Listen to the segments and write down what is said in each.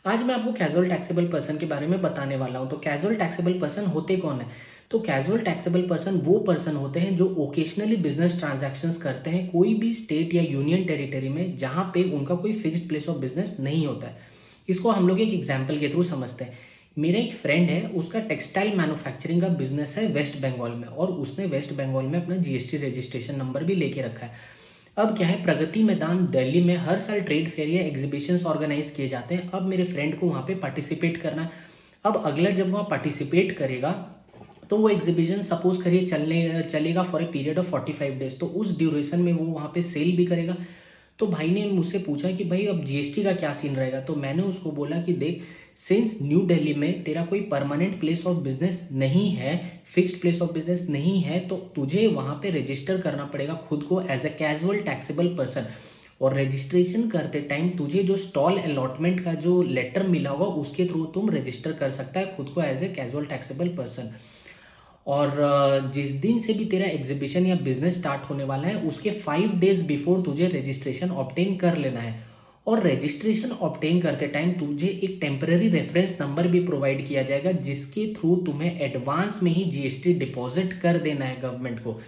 आज मैं आपको कैजुअल टैक्सेबल पर्सन के बारे में बताने वाला हूँ। तो कैजुअल टैक्सेबल पर्सन होते कौन है? तो कैजुअल टैक्सेबल पर्सन वो पर्सन होते हैं जो ओकेशनली बिजनेस ट्रांजैक्शंस करते हैं कोई भी स्टेट या यूनियन टेरिटरी में जहाँ पे उनका कोई फिक्स्ड प्लेस ऑफ बिजनेस नहीं होता है। इसको हम लोग एक एग्जाम्पल के थ्रू समझते हैं। मेरा एक फ्रेंड है, उसका टेक्सटाइल मैन्युफैक्चरिंग का बिजनेस है वेस्ट बंगाल में, और उसने वेस्ट बंगाल में अपना जीएसटी रजिस्ट्रेशन नंबर भी लेके रखा है। अब क्या है, प्रगति मैदान दिल्ली में हर साल ट्रेड फेयर या एग्जीबिशंस ऑर्गेनाइज किए जाते हैं। अब मेरे फ्रेंड को वहाँ पे पार्टिसिपेट करना है। अब अगला जब वहाँ पार्टिसिपेट करेगा तो वो एग्जीबिशन सपोज करिए चलेगा for a period of 45 days. तो उस ड्यूरेशन में वो वहाँ पे सेल भी करेगा। तो भाई ने मुझसे पूछा कि भाई अब जीएसटी का क्या सीन रहेगा। तो मैंने उसको बोला कि देख, सिंस न्यू दिल्ली में तेरा कोई परमानेंट प्लेस ऑफ बिजनेस नहीं है, फिक्स्ड प्लेस ऑफ बिजनेस नहीं है, तो तुझे वहाँ पे रजिस्टर करना पड़ेगा खुद को as a casual taxable person. और रजिस्ट्रेशन करते टाइम तुझे जो स्टॉल अलॉटमेंट का जो लेटर मिला होगा उसके थ्रू तुम रजिस्टर कर सकता है खुद को as a casual taxable person. और जिस दिन से भी तेरा एग्जीबिशन या बिजनेस स्टार्ट होने वाला है उसके 5 डेज बिफोर तुझे रजिस्ट्रेशन ऑब्टेन कर लेना है। और रजिस्ट्रेशन ऑब्टेन करते टाइम तुझे एक टेम्पररी रेफरेंस नंबर भी प्रोवाइड किया जाएगा जिसके थ्रू तुम्हें एडवांस में ही जीएसटी डिपॉजिट कर देना है गवर्नमेंट को।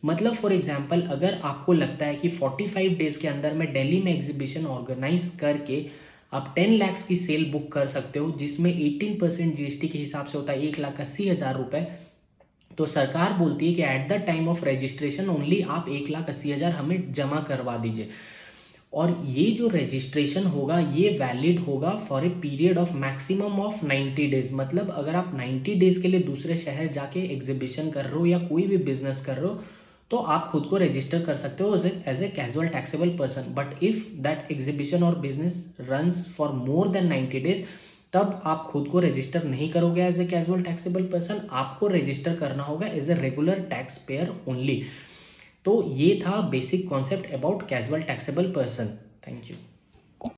मतलब फॉर एग्जांपल, अगर आपको लगता है कि 45 डेज के अंदर में दिल्ली में एग्जीबिशन ऑर्गेनाइज करके आप 10 लाख की सेल बुक कर सकते हो, जिसमें 18% जीएसटी के हिसाब से होता है 1,80,000 रुपये। तो सरकार बोलती है कि at the time of registration only आप 1,80,000 हमें जमा करवा दीजिए। और ये जो रजिस्ट्रेशन होगा ये वैलिड होगा for a period of maximum of 90 days. मतलब अगर आप 90 डेज के लिए दूसरे शहर जाके एग्जीबिशन कर रहे हो या कोई भी बिजनेस कर रहे हो तो आप खुद को रजिस्टर कर सकते हो as a casual taxable person. But if that exhibition और business runs for more than 90 days, तब आप खुद को रजिस्टर नहीं करोगे as a casual taxable person, आपको रजिस्टर करना होगा as a regular tax payer only. तो ये था basic concept about casual taxable person. Thank you.